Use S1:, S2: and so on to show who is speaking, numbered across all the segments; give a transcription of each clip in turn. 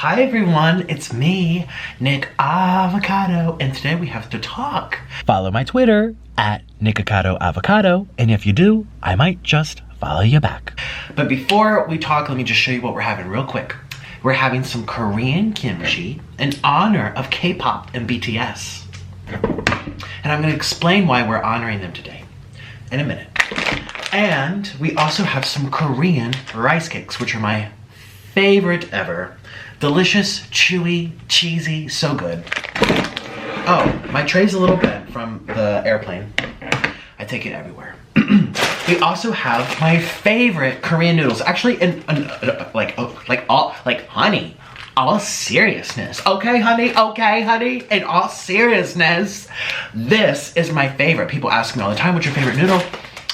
S1: Hi everyone, it's me, Nick Avocado, and today we have to talk. Follow my Twitter at Nikocado Avocado, and if you do, I might just follow you back. But before we talk, let me just show you what we're having real quick. We're having some Korean kimchi in honor of K-pop and BTS. And I'm gonna explain why we're honoring them today in a minute. And we also have some Korean rice cakes, which are my favorite ever. Delicious, chewy, cheesy, so good. Oh, my tray's a little bent from the airplane. I take it everywhere. We also have my favorite Korean noodles. Actually, honey, all seriousness. Okay, honey, in all seriousness. This is my favorite. People ask me all the time, what's your favorite noodle?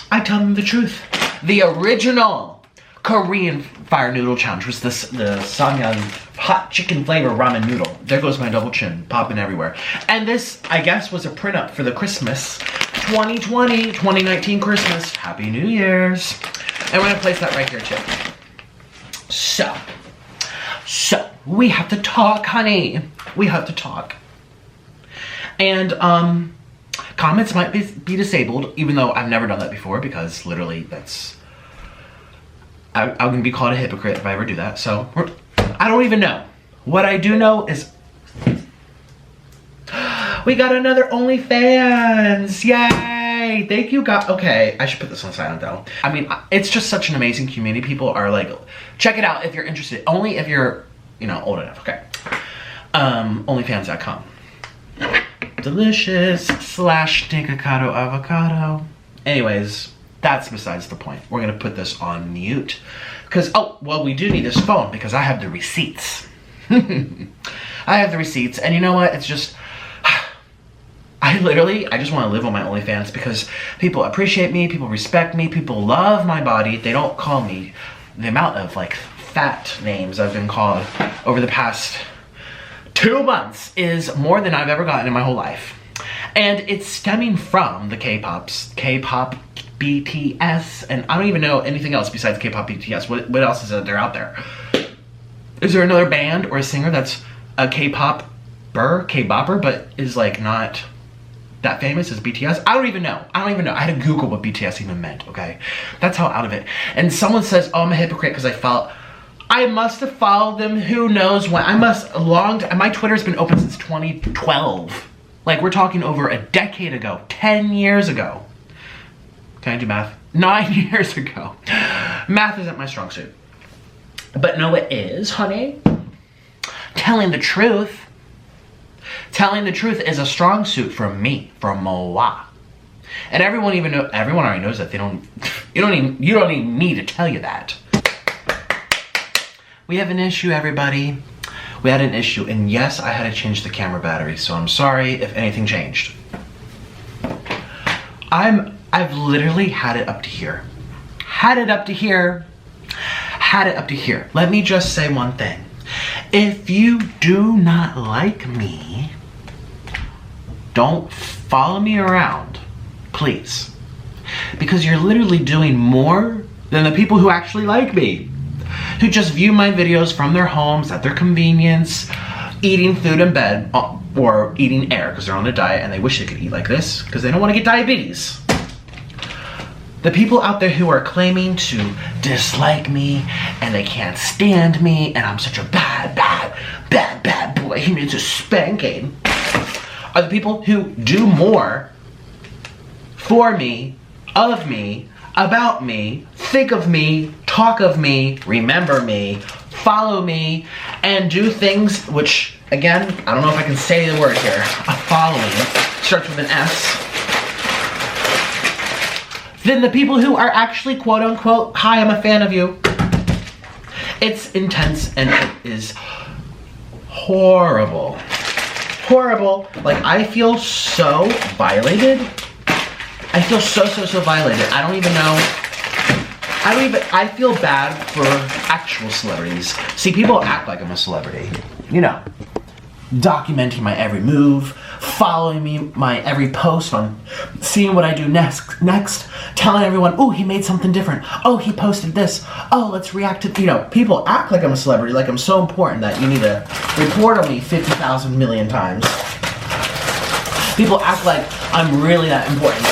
S1: I tell them the truth. The original Korean fire noodle challenge was the Samyang hot chicken flavor ramen noodle. There goes my double chin, popping everywhere. And this, I guess, was a print up for the Christmas 2019 Christmas. Happy New Year's. And we're gonna place that right here too. So, we have to talk, honey. We have to talk. And, comments might be disabled, even though I've never done that before, because literally that's... I'm gonna be called a hypocrite if I ever do that, so I don't even know. What I do know is we got another OnlyFans! Yay! Thank you, God. Okay, I should put this on silent though. I mean, it's just such an amazing community. People are like, check it out if you're interested. Only if you're, old enough, okay? OnlyFans.com. Delicious / Nikocado Avocado. Anyways, that's besides the point. We're gonna put this on mute. Because, we do need this phone because I have the receipts. I have the receipts, and you know what? It's just, I just want to live on my OnlyFans because people appreciate me, people respect me, people love my body. They don't call me the amount of, fat names I've been called over the past 2 months is more than I've ever gotten in my whole life. And it's stemming from the K-pop, BTS, and I don't even know anything else besides K-pop, BTS. What else is there out there? Is there another band or a singer that's a K-bopper, but is not that famous as BTS? I don't even know. I had to Google what BTS even meant, okay? That's how out of it. And someone says, I'm a hypocrite because I must have followed them who knows when. My Twitter's been open since 2012. We're talking over a decade ago, 10 years ago. Can I do math? 9 years ago. Math isn't my strong suit. But no, it is, honey. Telling the truth. Telling the truth is a strong suit for me, for moi. And everyone already knows that. You don't need me to tell you that. We have an issue, everybody. We had an issue, and yes, I had to change the camera battery, so I'm sorry if anything changed. I've literally had it up to here. Had it up to here. Let me just say one thing. If you do not like me, don't follow me around, please. Because you're literally doing more than the people who actually like me. Who just view my videos from their homes at their convenience, eating food in bed, or eating air because they're on a diet and they wish they could eat like this because they don't want to get diabetes. The people out there who are claiming to dislike me and they can't stand me and I'm such a bad boy who needs a spanking are the people who do more for me, of me, about me, think of me, talk of me, remember me, follow me, and do things which, again, I don't know if I can say the word here, a following, starts with an S, than the people who are actually quote unquote, hi, I'm a fan of you. It's intense and it is horrible. Horrible. I feel so violated. I feel so violated. I feel bad for actual celebrities. See, people act like I'm a celebrity. documenting my every move, following me, my every post, on seeing what I do next, telling everyone, oh, he made something different. Oh, he posted this. Oh, let's react to, people act like I'm a celebrity, like I'm so important that you need to report on me 50,000 million times. People act like I'm really that important.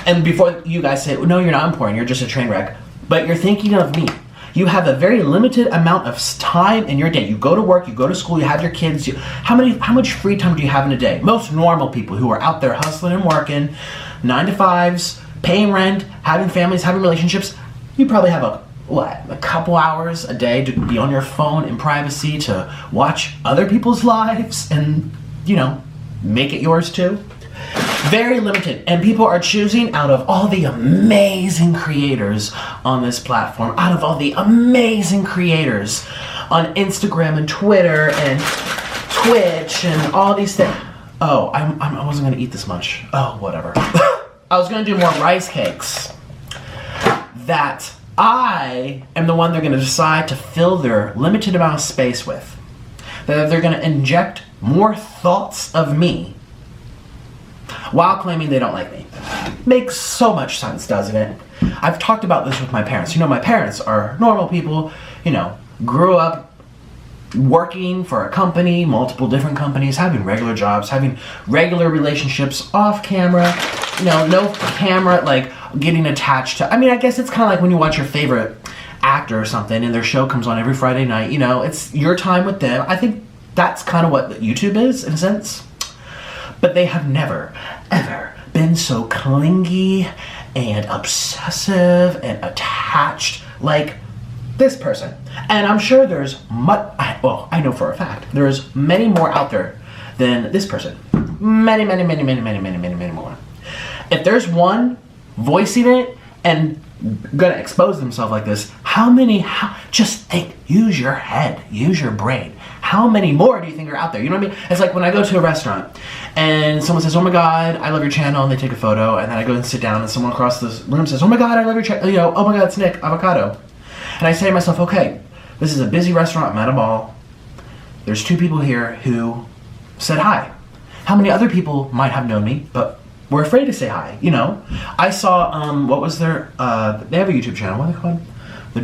S1: And before you guys say, no, you're not important, you're just a train wreck, but you're thinking of me. You have a very limited amount of time in your day. You go to work, you go to school, you have your kids. How much free time do you have in a day? Most normal people who are out there hustling and working, 9 to 5s, paying rent, having families, having relationships, you probably have a couple hours a day to be on your phone in privacy to watch other people's lives and, make it yours too. Very limited, and people are choosing out of all the amazing creators on this platform, out of all the amazing creators on Instagram and Twitter and Twitch and all these things. Oh, I wasn't gonna eat this much. Oh, whatever. I was gonna do more rice cakes. That I am the one they're gonna decide to fill their limited amount of space with. That they're gonna inject more thoughts of me while claiming they don't like me. Makes so much sense, doesn't it? I've talked about this with my parents. My parents are normal people, grew up working for a company, multiple different companies, having regular jobs, having regular relationships off camera, no camera, like getting attached to, I guess it's kind of like when you watch your favorite actor or something and their show comes on every Friday night, it's your time with them. I think that's kind of what YouTube is, in a sense. But they have never, ever been so clingy and obsessive and attached like this person. And I'm sure there's I know for a fact, there's many more out there than this person. Many more. If there's one voicing it and gonna expose themselves like this, just think, use your head, use your brain. How many more do you think are out there? You know what I mean? It's like when I go to a restaurant and someone says, oh my God, I love your channel, and they take a photo, and then I go and sit down and someone across the room says, oh my God, I love your channel, oh my God, it's Nick, Avocado. And I say to myself, okay, this is a busy restaurant, I'm at a mall. There's 2 people here who said hi. How many other people might have known me, but were afraid to say hi, I saw, what was their, they have a YouTube channel, what are they called?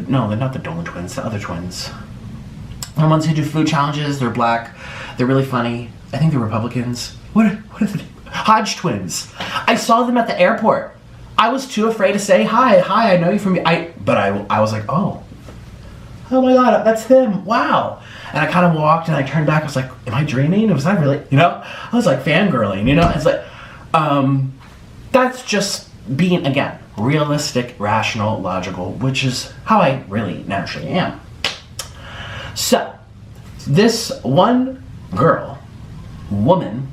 S1: No, they're not the Dolan twins, the other twins. The ones who do food challenges, they're black, they're really funny. I think they're Republicans. What are the Hodge twins? I saw them at the airport. I was too afraid to say hi, I know you from, but I was like, oh my God, that's them, wow. And I kind of walked and I turned back, I was like, am I dreaming? Was I really, I was like fangirling, it's like, that's just being, again, realistic, rational, logical, which is how I really naturally am. So, this one woman,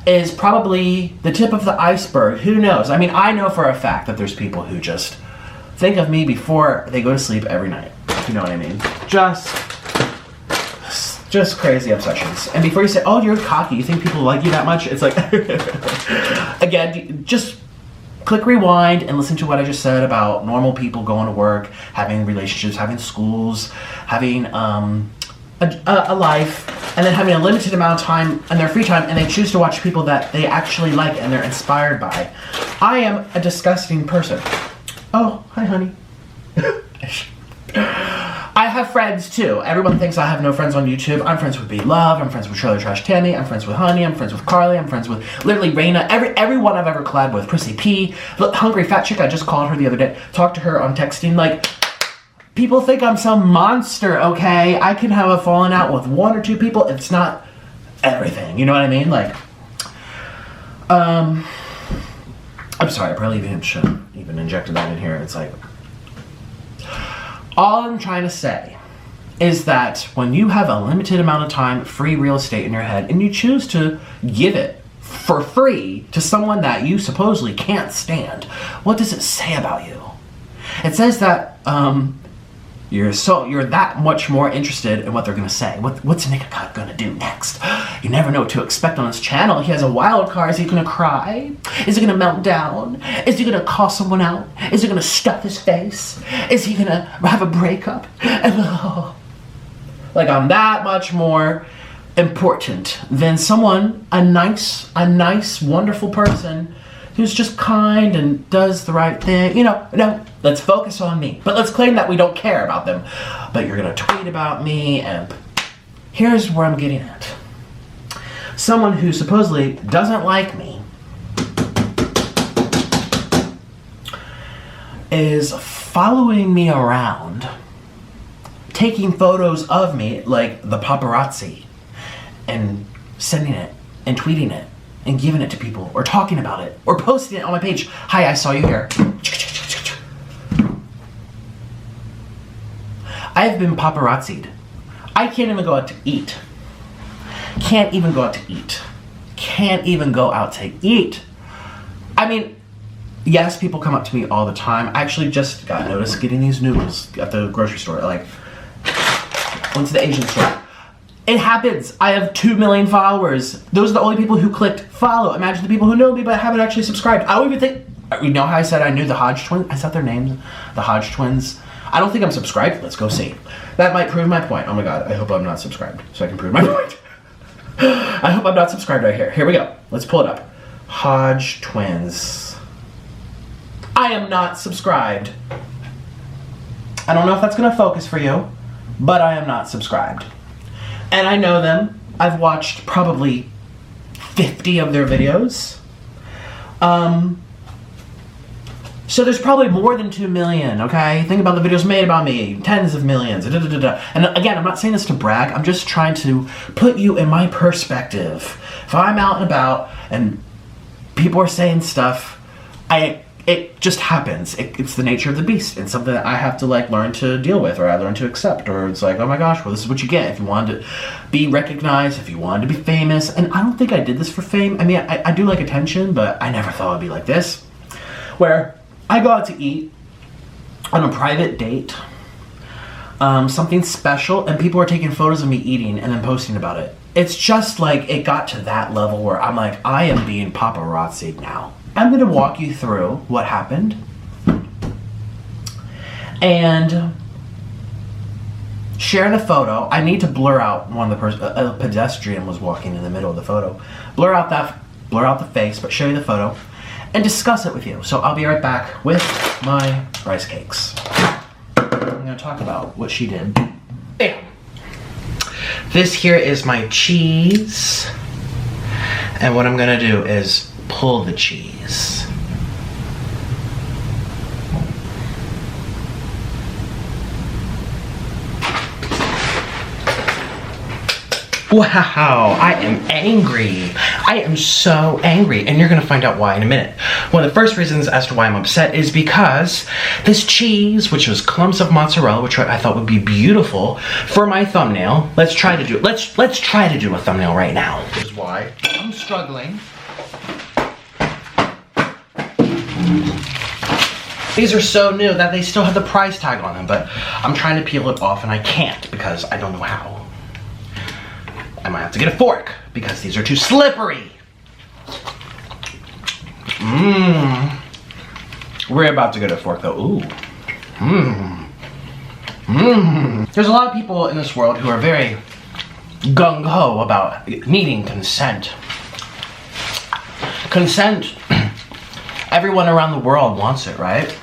S1: is probably the tip of the iceberg. Who knows? I know for a fact that there's people who just think of me before they go to sleep every night. You know what I mean? Just crazy obsessions. And before you say, oh, you're cocky, you think people like you that much? It's like, again, just click rewind and listen to what I just said about normal people going to work, having relationships, having schools, having a life, and then having a limited amount of time in their free time, and they choose to watch people that they actually like and they're inspired by. I am a disgusting person. Oh, hi, honey. I have friends too. Everyone thinks I have no friends on YouTube. I'm friends with Be Love. I'm friends with Trailer Trash Tammy. I'm friends with Honey. I'm friends with Carly. I'm friends with literally Raina. Everyone I've ever collabed with. Prissy P. Hungry Fat Chick. I just called her the other day. Talked to her on texting. Like, people think I'm some monster, okay? I can have a falling out with 1 or 2 people. It's not everything. You know what I mean? Like, I'm sorry. I probably shouldn't even injected that in here. It's like, all I'm trying to say is that when you have a limited amount of time, free real estate in your head, and you choose to give it for free to someone that you supposedly can't stand, what does it say about you? It says that you're that much more interested in what they're gonna say. What's Nikocado gonna do next? You never know what to expect on his channel. He has a wild card. Is he gonna cry? Is he gonna melt down? Is he gonna call someone out? Is he gonna stuff his face? Is he gonna have a breakup? Like, I'm that much more important than someone, a nice, wonderful person who's just kind and does the right thing. You know, no, let's focus on me. But let's claim that we don't care about them. But you're gonna tweet about me, and here's where I'm getting at. Someone who supposedly doesn't like me is following me around, taking photos of me like the paparazzi, and sending it and tweeting it and giving it to people, or talking about it, or posting it on my page. Hi, I saw you here. I've been paparazzied. I can't even go out to eat. Can't even go out to eat. Can't even go out to eat. I mean, yes, people come up to me all the time. I actually just got noticed getting these noodles at the grocery store. Like, went to the Asian store. It happens. I have 2 million followers. Those are the only people who clicked follow. Imagine the people who know me but haven't actually subscribed. I don't even think, you know how I said I knew the Hodge twins? I said their names, the Hodge twins. I don't think I'm subscribed. Let's go see. That might prove my point. Oh my God, I hope I'm not subscribed so I can prove my point. I hope I'm not subscribed right here. Here we go. Let's pull it up. Hodge twins. I am not subscribed. I don't know if that's gonna focus for you, but I am not subscribed. And I know them. I've watched probably 50 of their videos. So there's probably more than 2 million, okay? Think about the videos made about me, tens of millions, And again, I'm not saying this to brag, I'm just trying to put you in my perspective. If I'm out and about and people are saying stuff, it just happens. It's the nature of the beast. It's something that I have to like learn to deal with, or I learn to accept, or it's like, oh my gosh, well, this is what you get if you wanted to be recognized, if you wanted to be famous. And I don't think I did this for fame. I mean, I do like attention, but I never thought it'd be like this, where I go out to eat on a private date, something special, and people are taking photos of me eating and then posting about it. It's just like, it got to that level where I'm like, I am being paparazzi'd now. I'm gonna walk you through what happened, and share the photo. I need to blur out one of the a pedestrian was walking in the middle of the photo. Blur out the face, but show you the photo and discuss it with you. So I'll be right back with my rice cakes. I'm gonna talk about what she did. Yeah. This here is my cheese, and what I'm gonna do is pull the cheese. Wow, I am angry. I am so angry, and you're gonna find out why in a minute. One of the first reasons as to why I'm upset is because this cheese, which was clumps of mozzarella, which I thought would be beautiful for my thumbnail. Let's try to do a thumbnail right now. This is why I'm struggling. These are so new that they still have the price tag on them, but I'm trying to peel it off and I can't because I don't know how. I might have to get a fork because these are too slippery. We're about to get a fork though. Ooh. There's a lot of people in this world who are very gung-ho about needing consent. Consent, everyone around the world wants it, right?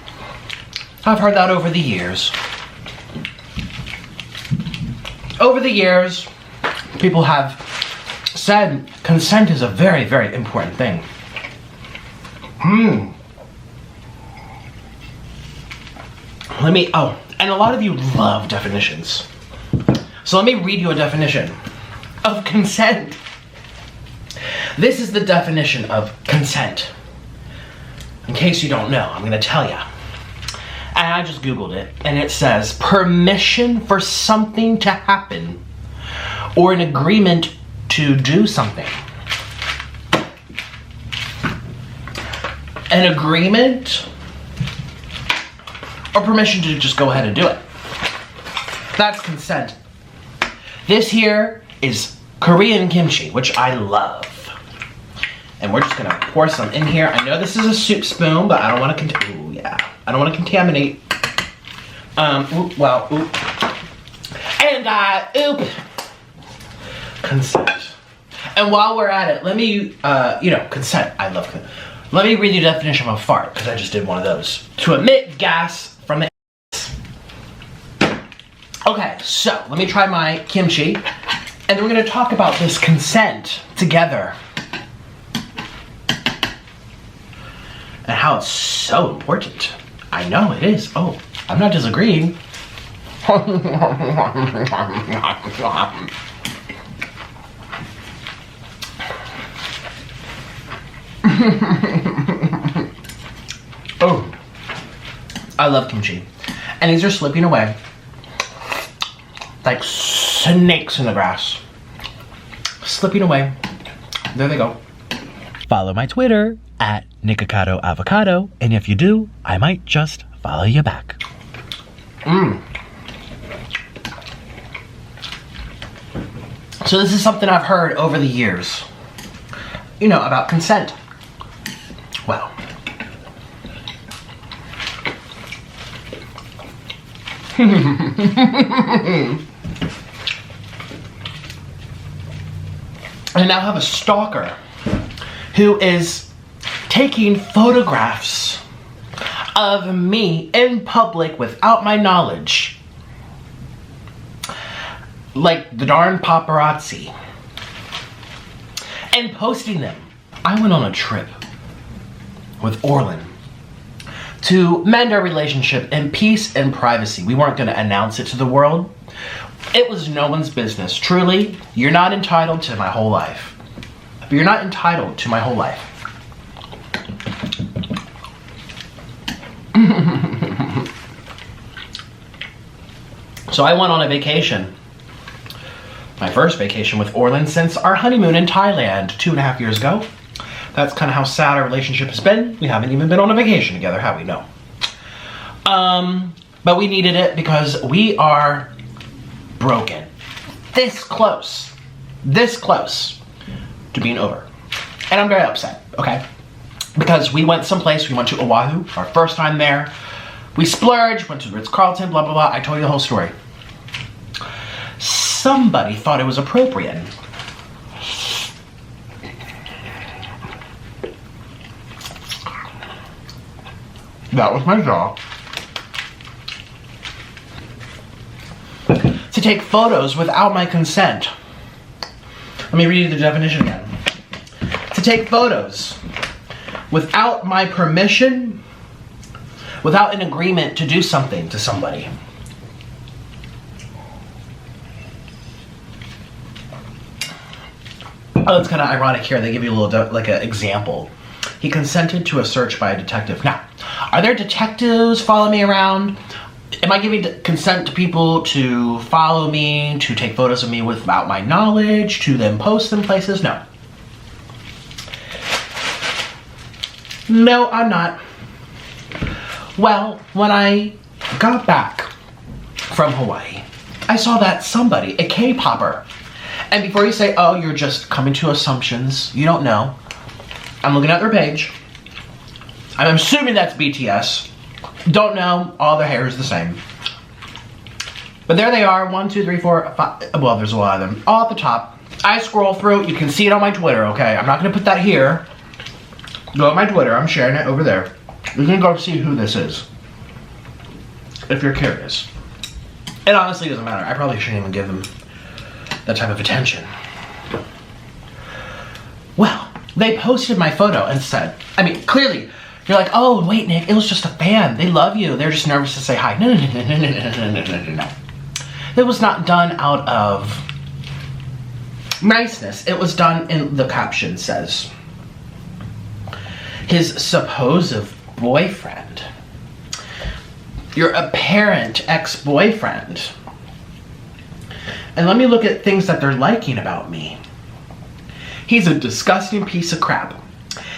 S1: I've heard that over the years. Over the years, people have said consent is a very, very important thing. And a lot of you love definitions. So let me read you a definition of consent. This is the definition of consent. In case you don't know, I'm gonna tell you. And I just Googled it, and it says, permission for something to happen or an agreement to do something. An agreement or permission to just go ahead and do it. That's consent. This here is Korean kimchi, which I love. And we're just gonna pour some in here. I know this is a soup spoon, but I don't want to I don't want to contaminate. consent. And while we're at it, let me, consent. I love consent. Let me read you the definition of a fart, because I just did one of those. To emit gas from the Okay, so let me try my kimchi, and then we're gonna talk about this consent together. And how it's so important. I know it is. Oh, I'm not disagreeing. Oh, I love kimchi. And these are slipping away like snakes in the grass. Slipping away. There they go. Follow my Twitter at Nikocado Avocado, and if you do, I might just follow you back. So this is something I've heard over the years, about consent. Well, I now have a stalker who is taking photographs of me in public without my knowledge. Like the darn paparazzi. And posting them. I went on a trip with Orlin to mend our relationship in peace and privacy. We weren't going to announce it to the world. It was no one's business. Truly, you're not entitled to my whole life. But you're not entitled to my whole life. So I went on a vacation. My first vacation with Orlin since our honeymoon in Thailand 2.5 years ago. That's kind of how sad our relationship has been. We haven't even been on a vacation together, have we? No. But we needed it because we are broken. This close to being over. And I'm very upset, okay? Because we went someplace, we went to Oahu, our first time there. We splurged, went to the Ritz-Carlton, blah, blah, blah. I told you the whole story. Somebody thought it was appropriate. That was my jaw. To take photos without my consent. Let me read you the definition again. To take photos without my permission, without an agreement to do something to somebody. Oh, it's kind of ironic here. They give you a little, like an example. He consented to a search by a detective. Now, are there detectives following me around? Am I giving consent to people to follow me, to take photos of me without my knowledge, to then post them places? No. No, I'm not. Well, when I got back from Hawaii, I saw that somebody, a K-popper, and before you say, oh, you're just coming to assumptions, you don't know, I'm looking at their page. I'm assuming that's BTS. Don't know, all their hair is the same. But there they are, 1, 2, 3, 4, 5, well, there's a lot of them, all at the top. I scroll through, you can see it on my Twitter, okay? I'm not gonna put that here. Go on my Twitter, I'm sharing it over there. You can go see who this is, if you're curious. It honestly doesn't matter, I probably shouldn't even give them that type of attention. Well, they posted my photo and said, I mean, clearly, you're like, oh, wait, Nick, it was just a fan. They love you. They're just nervous to say hi. No. It was not done out of niceness. It was done in, the caption says, his supposed boyfriend, your apparent ex-boyfriend. And let me look at things that they're liking about me. He's a disgusting piece of crap.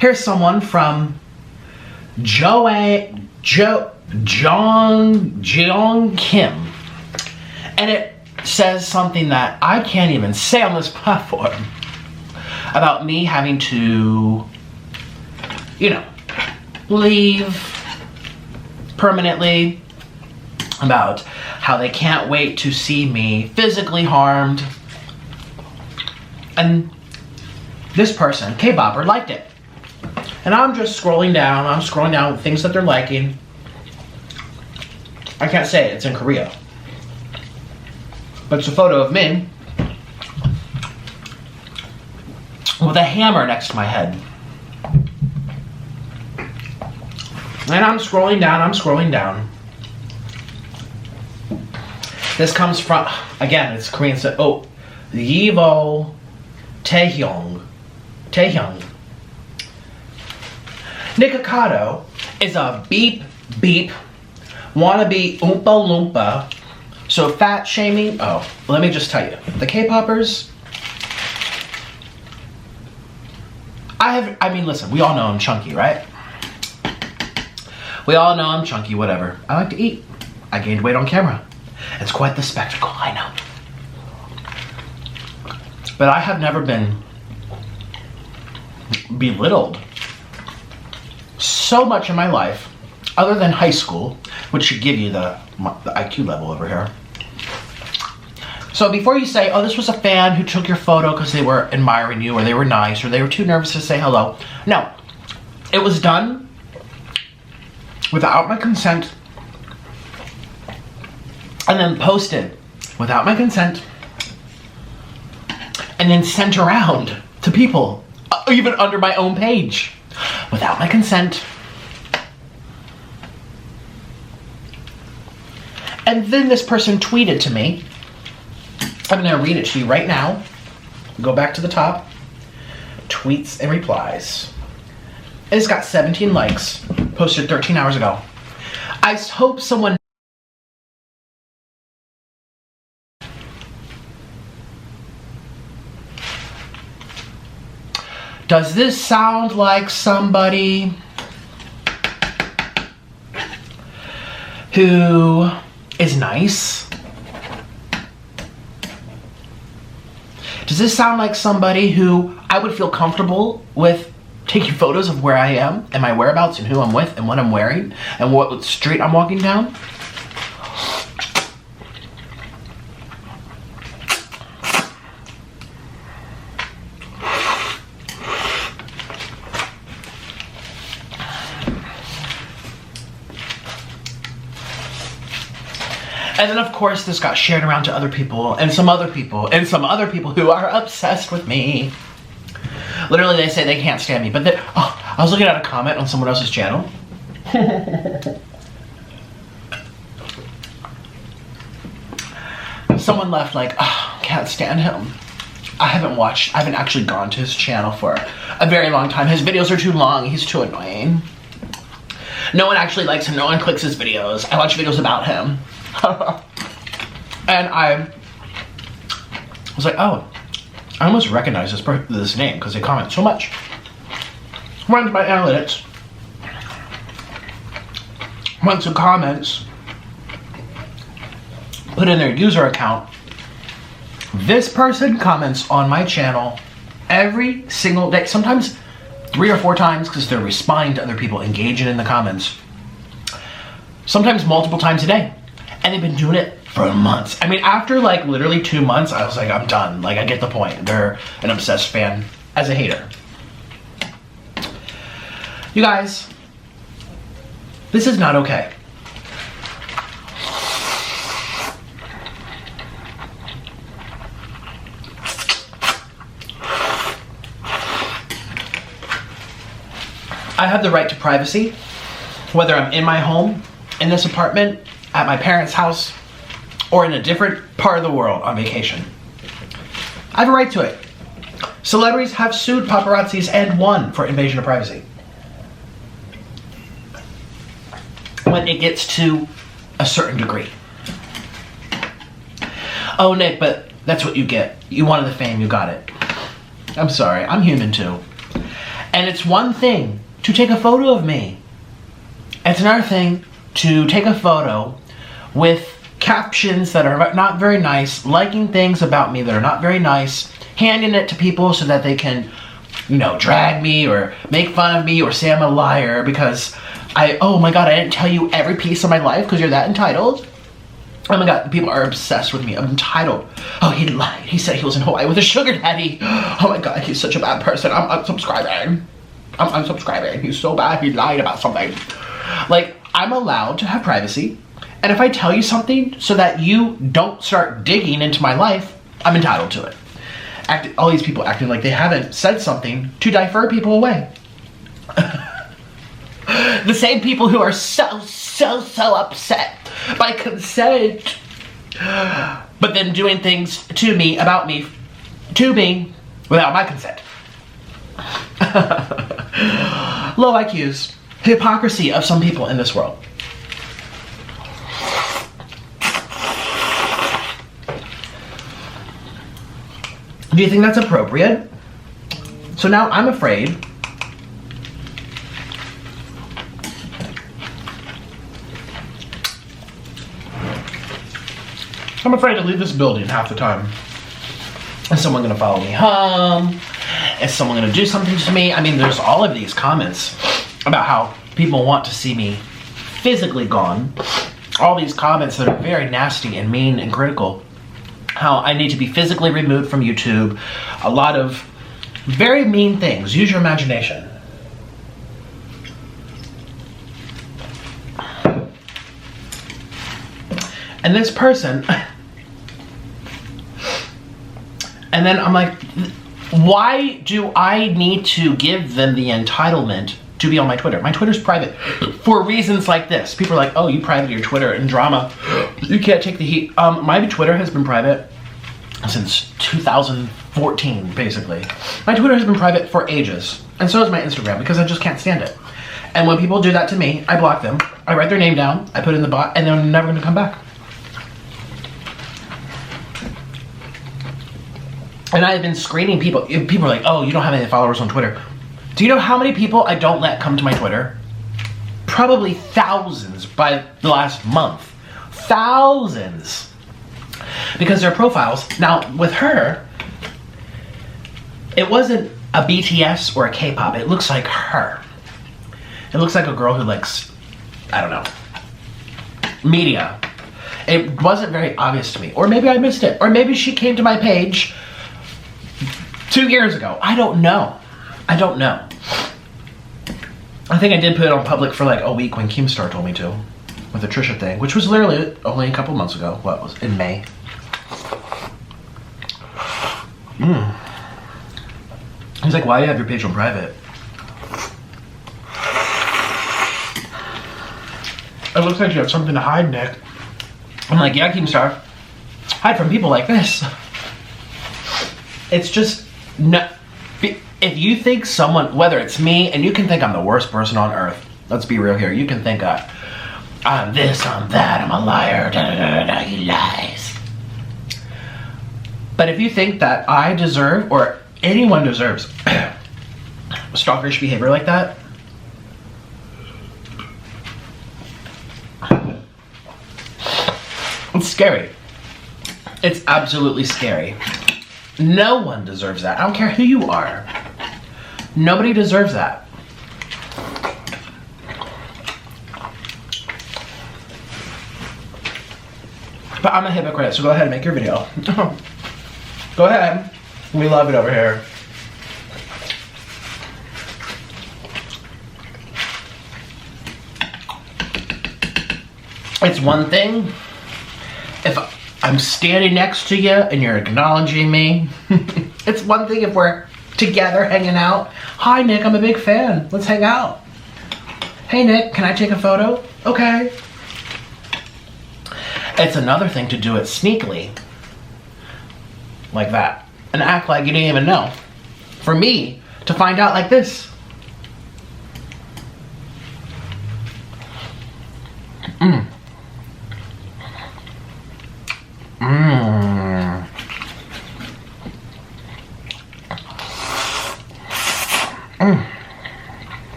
S1: Here's someone from Jeong Kim. And it says something that I can't even say on this platform about me having to, leave permanently, about how they can't wait to see me physically harmed. And this person, K-popper, liked it. And I'm just scrolling down. I'm scrolling down with things that they're liking. I can't say it. It's in Korea. But it's a photo of me with a hammer next to my head. And I'm scrolling down. I'm scrolling down. This comes from, again, it's Korean. Oh, Yivo Taehyung. Nikocado is a beep beep wannabe oompa loompa. So fat shaming. Oh, let me just tell you, the K-poppers. I mean, listen, we all know I'm chunky, right? We all know I'm chunky, whatever. I like to eat. I gained weight on camera. It's quite the spectacle, I know. But I have never been belittled so much in my life, other than high school, which should give you the IQ level over here. So before you say, oh, this was a fan who took your photo because they were admiring you, or they were nice, or they were too nervous to say hello. No, it was done without my consent, and then posted without my consent, and then sent around to people, even under my own page, without my consent. And then this person tweeted to me. I'm gonna read it to you right now. Go back to the top. Tweets and replies. It's got 17 likes. Posted 13 hours ago. I hope someone... Does this sound like somebody who is nice? Does this sound like somebody who I would feel comfortable with taking photos of where I am and my whereabouts and who I'm with and what I'm wearing and what street I'm walking down? And then of course this got shared around to other people and some other people and some other people who are obsessed with me. Literally they say they can't stand me, but then, oh, I was looking at a comment on someone else's channel. Someone left like, oh, can't stand him. I haven't actually gone to his channel for a very long time. His videos are too long, he's too annoying. No one actually likes him, no one clicks his videos. I watch videos about him. And I was like, oh, I almost recognize this name because they comment so much. Went to my analytics. Went to comments. Put in their user account. This person comments on my channel every single day. Sometimes 3 or 4 times because they're responding to other people, engaging in the comments. Sometimes multiple times a day. And they've been doing it for months. I mean, after like literally 2 months, I was like, I'm done. Like, I get the point. They're an obsessed fan as a hater. You guys, this is not okay. I have the right to privacy, whether I'm in my home, in this apartment, at my parents' house, or in a different part of the world on vacation. I have a right to it. Celebrities have sued paparazzis and won for invasion of privacy. When it gets to a certain degree. Oh, Nick, but that's what you get. You wanted the fame, you got it. I'm sorry, I'm human too. And it's one thing to take a photo of me. It's another thing to take a photo with captions that are not very nice, liking things about me that are not very nice, handing it to people so that they can, you know, drag me or make fun of me or say I'm a liar because oh my god, I didn't tell you every piece of my life because you're that entitled. Oh my god, people are obsessed with me. I'm entitled. Oh, he lied. He said he was in Hawaii with a sugar daddy. Oh my god, he's such a bad person. I'm unsubscribing. I'm unsubscribing. He's so bad, he lied about something. Like, I'm allowed to have privacy. And if I tell you something so that you don't start digging into my life, I'm entitled to it. All these people acting like they haven't said something to divert people away. The same people who are so upset by consent, but then doing things to me, about me, to me, without my consent. Low IQs. Hypocrisy of some people in this world. Do you think that's appropriate? So now I'm afraid to leave this building half the time. Is someone gonna follow me home? Is someone gonna do something to me? I mean, there's all of these comments about how people want to see me physically gone. All these comments that are very nasty and mean and critical. How I need to be physically removed from YouTube. A lot of very mean things. Use your imagination. And this person, and then I'm like, why do I need to give them the entitlement to be on my Twitter? My Twitter's private for reasons like this. People are like, oh, you private your Twitter and drama. You can't take the heat. My Twitter has been private since 2014, basically. My Twitter has been private for ages. And so is my Instagram, because I just can't stand it. And when people do that to me, I block them. I write their name down, I put it in the bot, and they're never gonna come back. And I have been screening people. People are like, oh, you don't have any followers on Twitter. Do you know how many people I don't let come to my Twitter? Probably thousands by the last month. Thousands. Because their profiles, now with her, it wasn't a BTS or a K-pop. It looks like her. It looks like a girl who likes, I don't know, media. It wasn't very obvious to me. Or maybe I missed it. Or maybe she came to my page 2 years ago. I don't know. I don't know. I think I did put it on public for like a week when Keemstar told me to. With the Trisha thing, which was literally only a couple months ago. What was in May? He's like, why do you have your page on private? It looks like you have something to hide, Nick. I'm like, yeah, Keemstar. Hide from people like this. It's just, no. If you think someone, whether it's me, and you can think I'm the worst person on earth. Let's be real here. You can think I'm this, I'm that, I'm a liar, he lies. But if you think that I deserve, or anyone deserves, stalkerish behavior like that, it's scary. It's absolutely scary. No one deserves that. I don't care who you are. Nobody deserves that. But I'm a hypocrite, so go ahead and make your video. Go ahead. We love it over here. It's one thing if I'm standing next to you and you're acknowledging me. It's one thing if we're together hanging out. Hi Nick, I'm a big fan. Let's hang out. Hey Nick, can I take a photo? Okay. It's another thing to do it sneakily. Like that. And act like you didn't even know. For me to find out like this. Mm. Mm. Mm.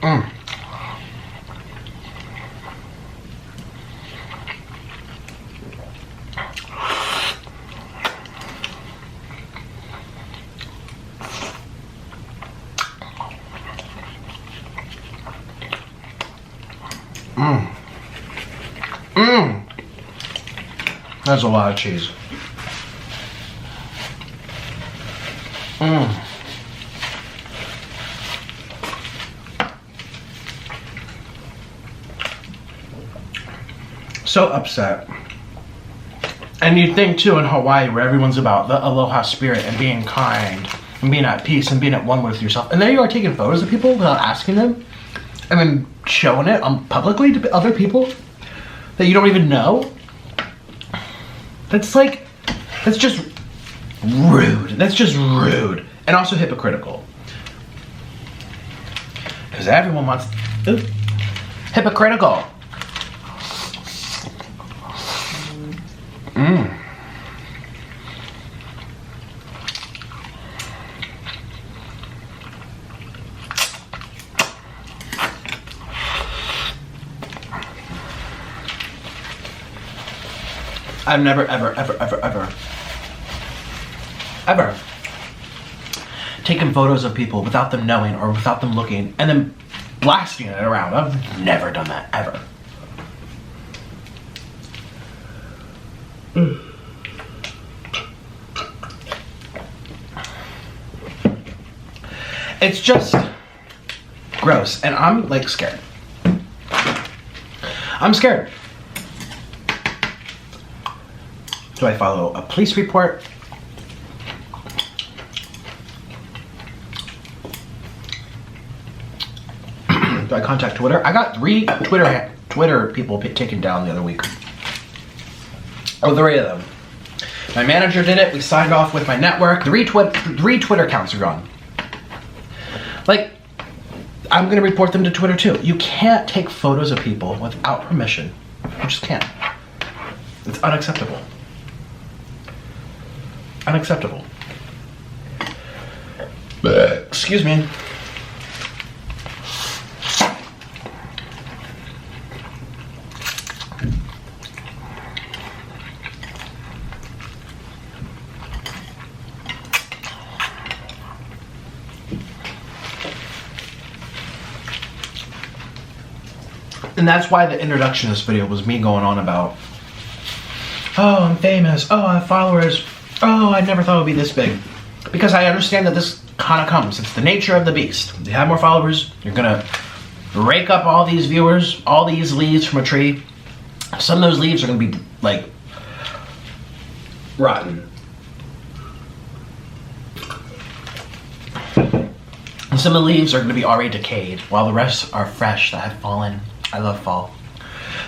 S1: Mm. Mmm. Mmm. That's a lot of cheese. Mmm. So upset. And you'd think too in Hawaii where everyone's about the aloha spirit and being kind and being at peace and being at one with yourself. And there you are taking photos of people without asking them and then showing it publicly to other people that you don't even know. That's like, that's just rude. That's just rude. And also hypocritical. Because everyone wants, ooh, hypocritical. Mmm. I've never, ever taken photos of people without them knowing or without them looking and then blasting it around. I've never done that, ever. It's just gross, and I'm like scared. I'm scared. Do I follow a police report? Do I contact Twitter? I got 3 Twitter people taken down the other week. Oh, 3 of them. My manager did it. We signed off with my network. 3 Twitter accounts are gone. Like, I'm gonna report them to Twitter too. You can't take photos of people without permission. You just can't. It's unacceptable. Unacceptable. Excuse me. And that's why the introduction of this video was me going on about, oh, I'm famous, oh, I have followers, oh, I never thought it would be this big. Because I understand that this kind of comes. It's the nature of the beast. You have more followers, you're gonna rake up all these viewers, all these leaves from a tree. Some of those leaves are gonna be like rotten. And some of the leaves are gonna be already decayed, while the rest are fresh that have fallen. I love fall.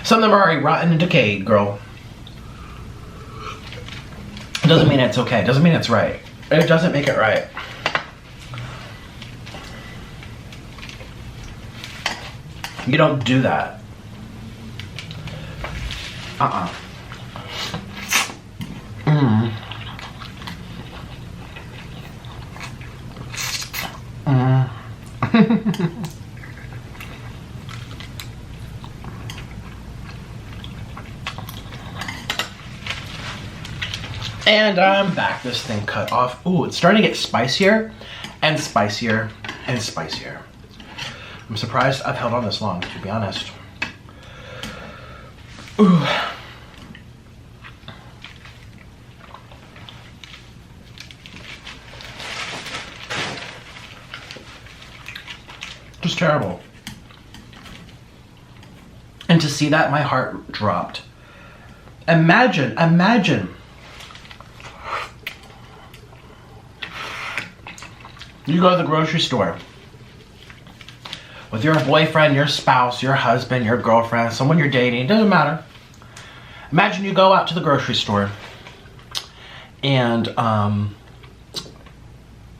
S1: Some of them are already rotten and decayed, girl. It doesn't mean it's okay. It doesn't mean it's right. It doesn't make it right. You don't do that. And I'm back. This thing cut off. Ooh, it's starting to get spicier and spicier and spicier. I'm surprised I've held on this long, to be honest. Ooh. Just terrible. And to see that, my heart dropped. Imagine. You go to the grocery store with your boyfriend, your spouse, your husband, your girlfriend, someone you're dating, it doesn't matter. Imagine you go out to the grocery store and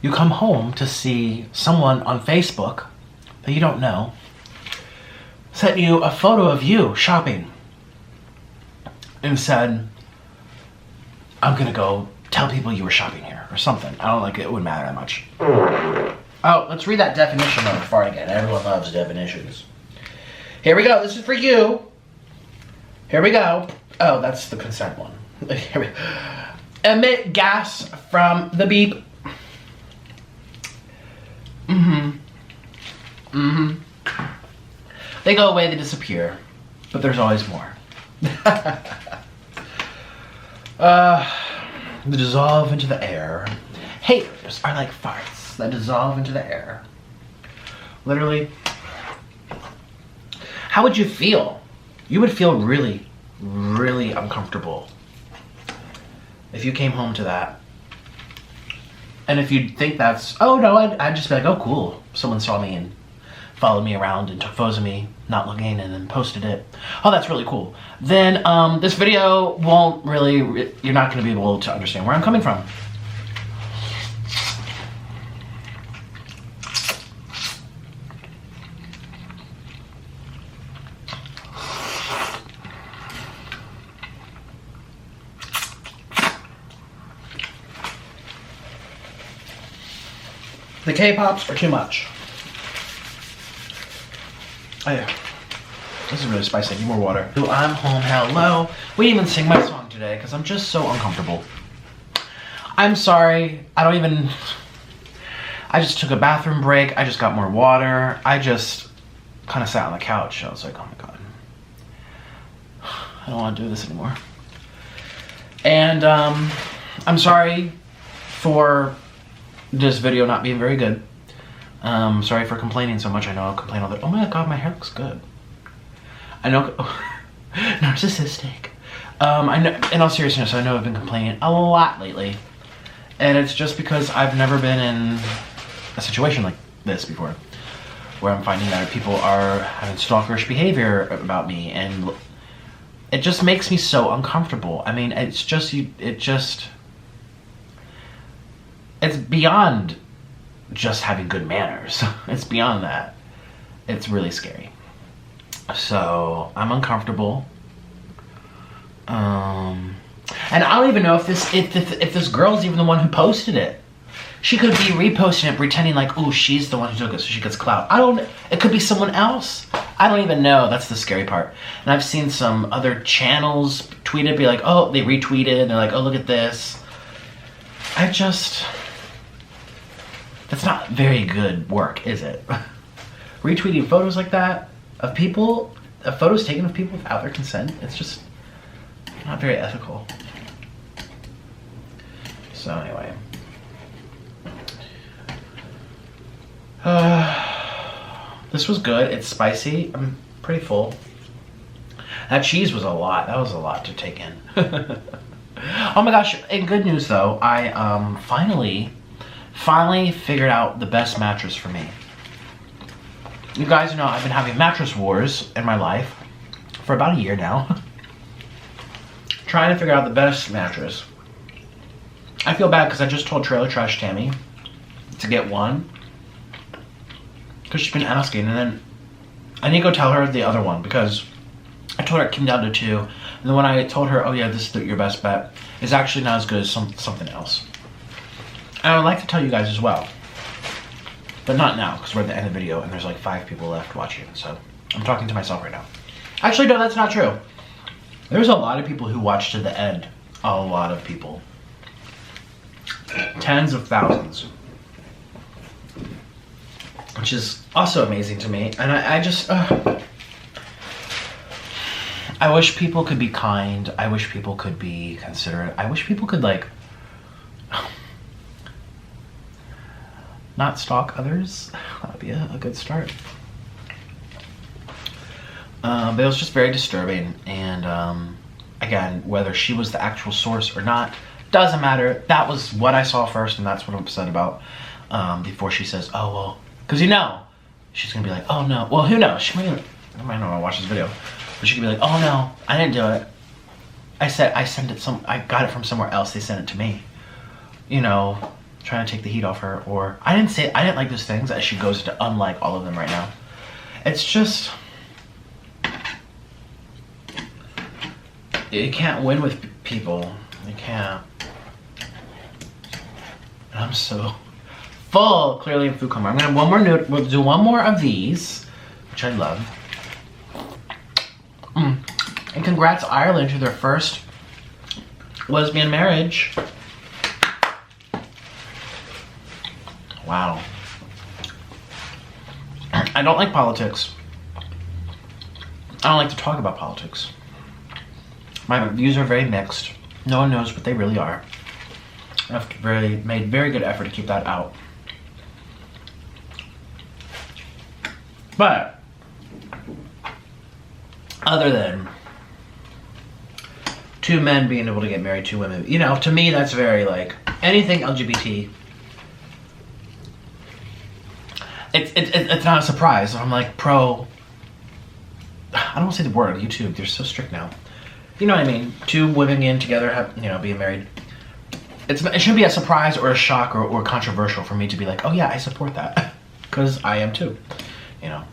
S1: you come home to see someone on Facebook that you don't know sent you a photo of you shopping and said, I'm gonna go tell people you were shopping here or something. I don't like it wouldn't matter that much. Oh, let's read that definition on the far again. Everyone loves definitions. Here we go. This is for you. Here we go. Oh, that's the consent one. Here we go. Emit gas from the beep. They go away, they disappear. but there's always more. They dissolve into the air. Haters are like farts that dissolve into the air. Literally. How would you feel? You would feel really, really uncomfortable if you came home to that. And if you think that's, oh no, I'd just be like, oh cool, someone saw me and followed me around and took photos of me not looking and then posted it. Oh, that's really cool. Then this video won't really, you're not going to be able to understand where I'm coming from. The K-pops are too much. Oh yeah, this is really spicy. I need more water. Ooh, I'm home, hello. We didn't even sing my song today because I'm just so uncomfortable. I'm sorry, I just took a bathroom break. I just got more water. I just kind of sat on the couch. I was like, oh my God. I don't want to do this anymore. And I'm sorry for this video not being very good. Sorry for complaining so much. I know I'll complain all the time. Oh my God, my hair looks good. I know, narcissistic. I know, in all seriousness, I know I've been complaining a lot lately. And it's just because I've never been in a situation like this before, where I'm finding that people are having stalkerish behavior about me, and it just makes me so uncomfortable. I mean, it's beyond just having good manners. It's beyond that. It's really scary. So I'm uncomfortable. And I don't even know if this girl's even the one who posted it. She could be reposting it, pretending like, oh, she's the one who took it, so she gets clout. It could be someone else. I don't even know. That's the scary part. And I've seen some other channels tweet it, be like, oh, they retweeted, and they're like, oh, look at this. That's not very good work, is it? Retweeting photos like that of people, photos taken of people without their consent, it's just not very ethical. So anyway. This was good. It's spicy. I'm pretty full. That cheese was a lot. That was a lot to take in. Oh my gosh. In good news though, I finally figured out the best mattress for me. You guys know I've been having mattress wars in my life for about a year now. Trying to figure out the best mattress. I feel bad because I just told Trailer Trash Tammy to get one, because she's been asking, and then I need to go tell her the other one, because I told her it came down to 2, and then when I told her, oh yeah, this is your best bet, it's actually not as good as something else. And I would like to tell you guys as well, but not now, because we're at the end of the video and there's like 5 people left watching, so I'm talking to myself right now. Actually, no, that's not true. There's a lot of people who watched to the end. A lot of people. Tens of thousands. Which is also amazing to me. And I just, I wish people could be kind. I wish people could be considerate. I wish people could, like, not stalk others. That would be a good start. But it was just very disturbing, and again, whether she was the actual source or not, doesn't matter. That was what I saw first, and that's what I'm upset about. Before she says, oh, well, because you know, she's going to be like, oh no, well, who knows? She might not want to watch this video, but she could be like, oh no, I didn't do it. I got it from somewhere else, they sent it to me. You know, trying to take the heat off her, or I didn't like those things, as she goes to unlike all of them right now. It's just, you can't win with people. You can't. And I'm so full, clearly, in food coma. I'm gonna have one more we'll do one more of these, which I love. And congrats Ireland to their first lesbian marriage. Wow. I don't like politics. I don't like to talk about politics. My views are very mixed. No one knows what they really are. I've made very good effort to keep that out. But other than two men being able to get married, two women, you know, to me that's very like anything LGBT. It's not a surprise. I'm like pro. I don't want to say the word. YouTube, they're so strict now. You know what I mean? Two women in together, have, you know, being married. It shouldn't be a surprise or a shock or controversial for me to be like, oh yeah, I support that, because I am too. You know.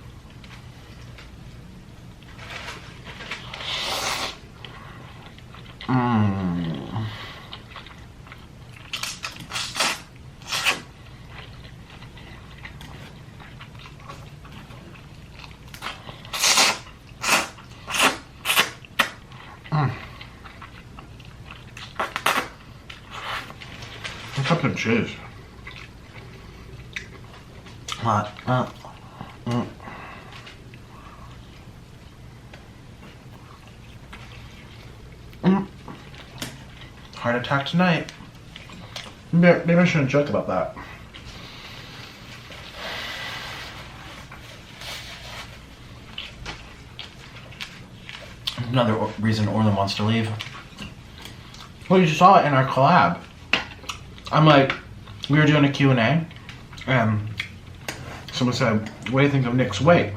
S1: What's up with cheese? Hot. Heart attack tonight. Maybe I shouldn't joke about that. Another reason Orlin wants to leave. Well, you saw it in our collab. I'm like, we were doing a Q&A, and someone said, what do you think of Nick's weight?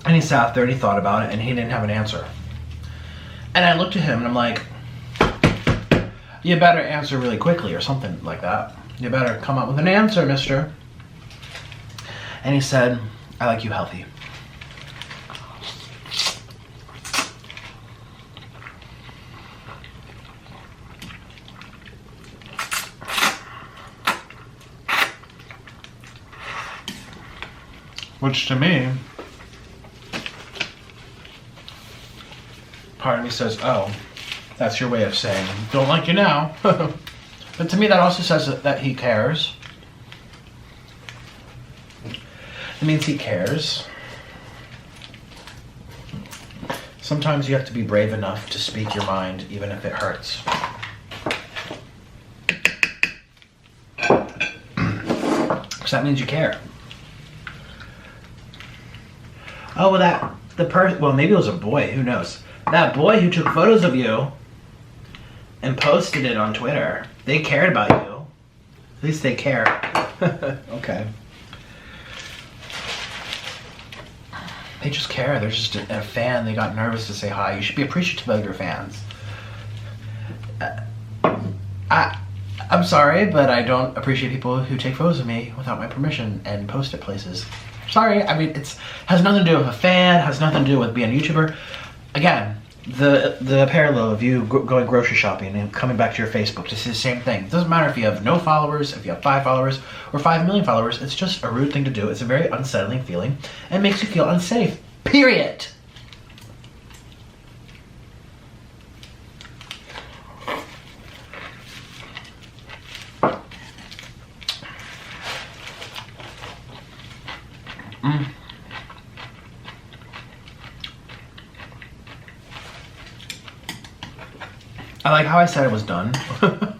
S1: And he sat there and he thought about it, and he didn't have an answer. And I looked at him and I'm like, you better answer really quickly or something like that. You better come up with an answer, mister. And he said, I like you healthy. Which to me, part of me says, oh, that's your way of saying, don't like you now. But to me that also says that he cares. It means he cares. Sometimes you have to be brave enough to speak your mind, even if it hurts. Because that means you care. Oh, well, well, maybe it was a boy, who knows? That boy who took photos of you and posted it on Twitter, they cared about you. At least they care. Okay. They just care. They're just a fan. They got nervous to say hi. You should be appreciative of your fans. I'm sorry, but I don't appreciate people who take photos of me without my permission and post it places. Sorry, I mean, has nothing to do with a fan, has nothing to do with being a YouTuber. Again, the parallel of you going grocery shopping and coming back to your Facebook, it's the same thing. It doesn't matter if you have no followers, if you have 5 followers, or 5 million followers. It's just a rude thing to do. It's a very unsettling feeling and makes you feel unsafe. Period. I like how I said it was done. Here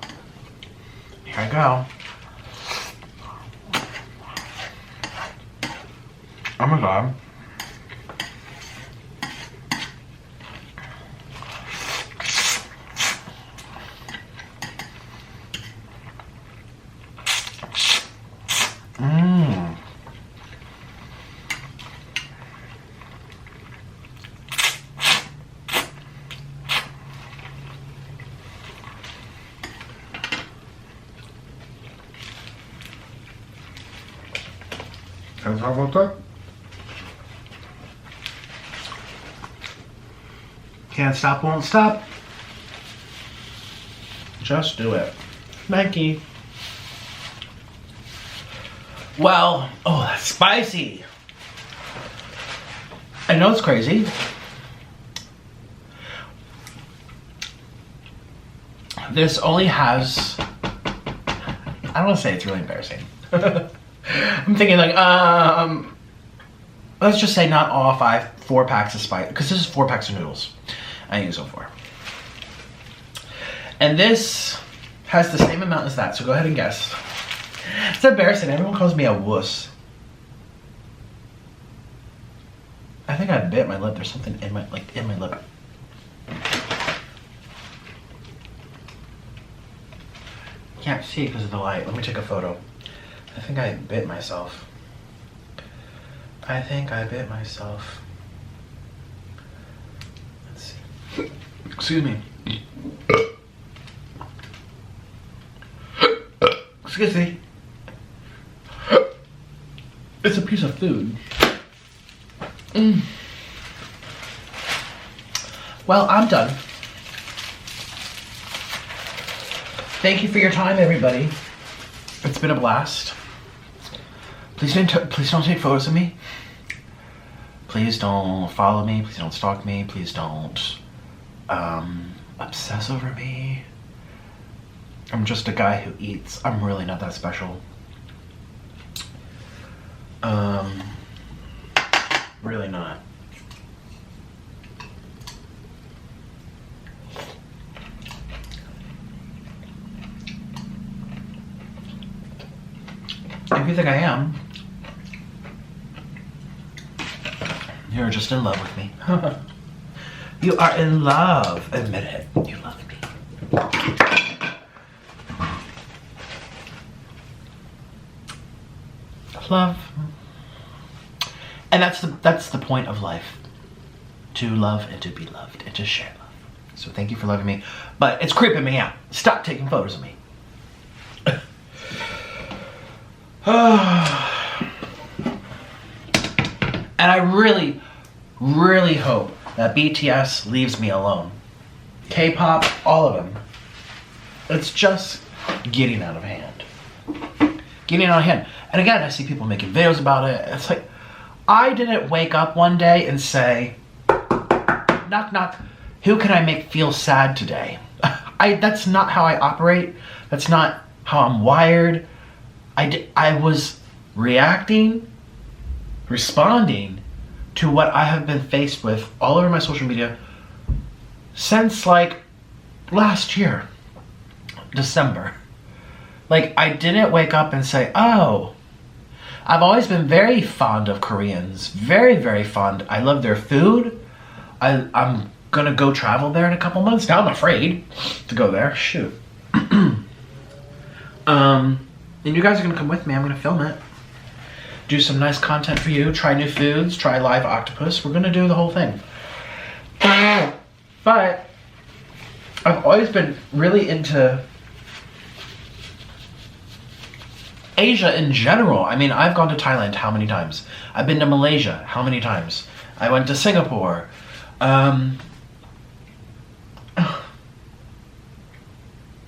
S1: I go. Oh my god. Can I talk about that? Can't stop, won't stop. Just do it. Nike. Well, oh, that's spicy. I know it's crazy. This only has, I don't want to say it's really embarrassing. I'm thinking like, let's just say not all 4 packs of spice, because this is 4 packs of noodles I use so far. And this has the same amount as that, so go ahead and guess. It's embarrassing, everyone calls me a wuss. I think I bit my lip, there's something in my lip. Can't see because of the light. Let me take a photo. I think I bit myself. Let's see. Excuse me. Excuse me. It's a piece of food. Well, I'm done. Thank you for your time, everybody. It's been a blast. Please don't take photos of me. Please don't follow me. Please don't stalk me. Please don't obsess over me. I'm just a guy who eats. I'm really not that special. Really not. If you think I am, you're just in love with me. You are in love. Admit it. You love me. Love. And that's the point of life. To love and to be loved and to share love. So thank you for loving me. But it's creeping me out. Stop taking photos of me. And I really, really hope that BTS leaves me alone. K-pop, all of them. It's just getting out of hand. Getting out of hand. And again, I see people making videos about it. It's like, I didn't wake up one day and say, knock, knock, who can I make feel sad today? That's not how I operate. That's not how I'm wired. I was reacting, responding to what I have been faced with all over my social media since like last year, December. Like, I didn't wake up and say, oh, I've always been very fond of Koreans. Very, very fond. I love their food. I'm gonna go travel there in a couple months. Now I'm afraid to go there. Shoot. And you guys are gonna come with me. I'm gonna film it. Do some nice content for you. Try new foods. Try live octopus. We're gonna do the whole thing. But I've always been really into Asia in general. I mean, I've gone to Thailand how many times? I've been to Malaysia how many times? I went to Singapore.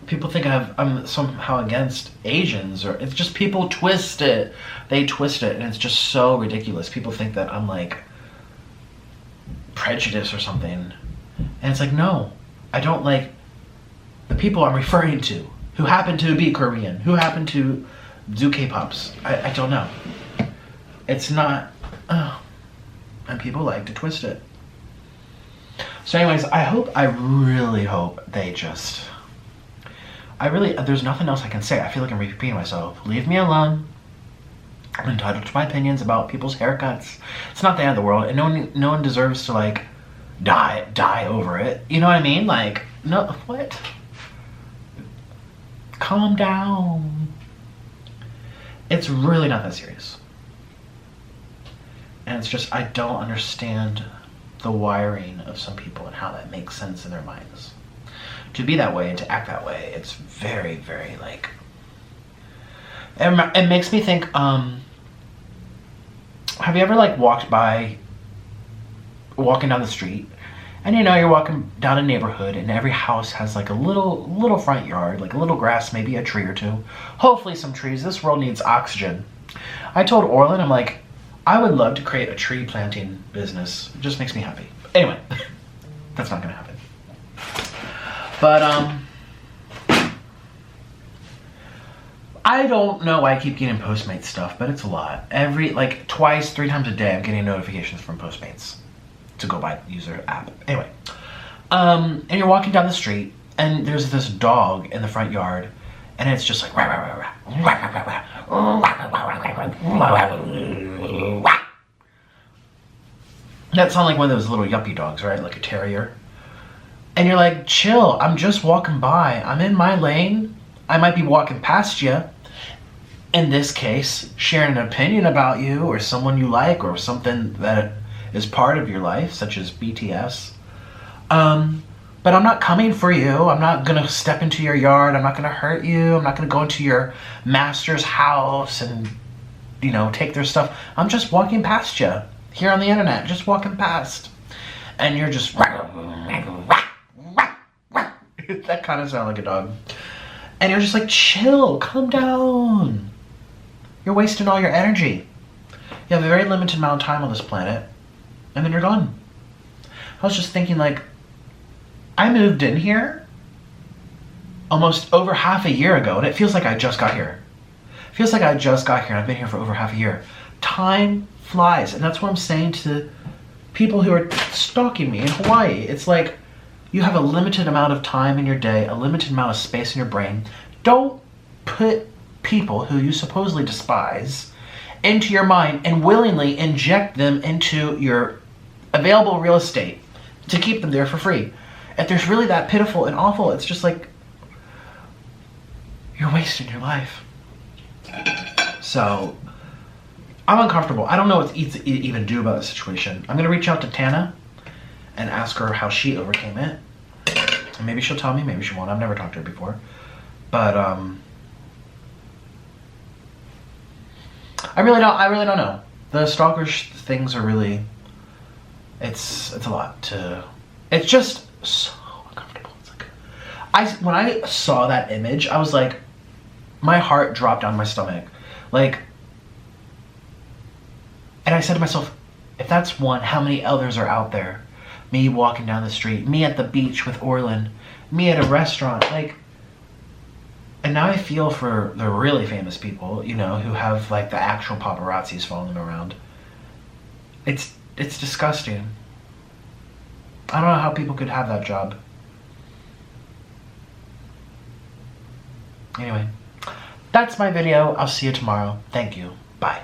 S1: People think I'm somehow against Asians, or it's just people twist it. They twist it, and it's just so ridiculous. People think that I'm like prejudiced or something. And it's like, no, I don't like the people I'm referring to who happen to be Korean, who happen to do K-pops. I don't know. It's not, and people like to twist it. So anyways, I really hope they just, there's nothing else I can say. I feel like I'm repeating myself. Leave me alone. I'm entitled to my opinions about people's haircuts. It's not the end of the world, and no one deserves to like die over it. You know what I mean? Like, no, what? Calm down. It's really not that serious. And it's just, I don't understand the wiring of some people and how that makes sense in their minds. To be that way and to act that way, it's very, very like, it makes me think, have you ever like walking down the street, and you know, you're walking down a neighborhood and every house has like a little front yard, like a little grass, maybe a tree or two, hopefully some trees. This world needs oxygen. I told Orlin, I'm like, I would love to create a tree planting business. It just makes me happy. Anyway, that's not gonna happen. But I don't know why I keep getting Postmates stuff, but it's a lot. Every, like, twice, 3 times a day, I'm getting notifications from Postmates. to go by the user app. Anyway, and you're walking down the street, and there's this dog in the front yard, and it's just like, that sounds like one of those little yuppie dogs, right? Like a terrier. And you're like, chill, I'm just walking by. I'm in my lane. I might be walking past you. In this case, sharing an opinion about you or someone you like or something that is part of your life, such as BTS. But I'm not coming for you. I'm not going to step into your yard. I'm not going to hurt you. I'm not going to go into your master's house and, you know, take their stuff. I'm just walking past you here on the internet, just walking past. And you're just... that kind of sounds like a dog. And you're just like, chill, calm down. You're wasting all your energy. You have a very limited amount of time on this planet, and then you're gone. I was just thinking, like, I moved in here almost over half a year ago, and it feels like I just got here. It feels like I just got here, and I've been here for over half a year. Time flies, and that's what I'm saying to people who are stalking me in Hawaii. It's like, you have a limited amount of time in your day, a limited amount of space in your brain. Don't put people who you supposedly despise into your mind and willingly inject them into your available real estate to keep them there for free. If they're really that pitiful and awful, it's just like, you're wasting your life. So, I'm uncomfortable. I don't know what to even do about the situation. I'm going to reach out to Tana and ask her how she overcame it. And maybe she'll tell me, maybe she won't. I've never talked to her before. But, I really don't know. The stalker things are really, it's a lot to, it's just so uncomfortable. It's like, when I saw that image, I was like, my heart dropped down my stomach. Like, and I said to myself, if that's one, how many others are out there? Me walking down the street, me at the beach with Orlin, me at a restaurant, like, and now I feel for the really famous people, you know, who have like the actual paparazzis following them around. It's disgusting. I don't know how people could have that job. Anyway, that's my video. I'll see you tomorrow. Thank you. Bye.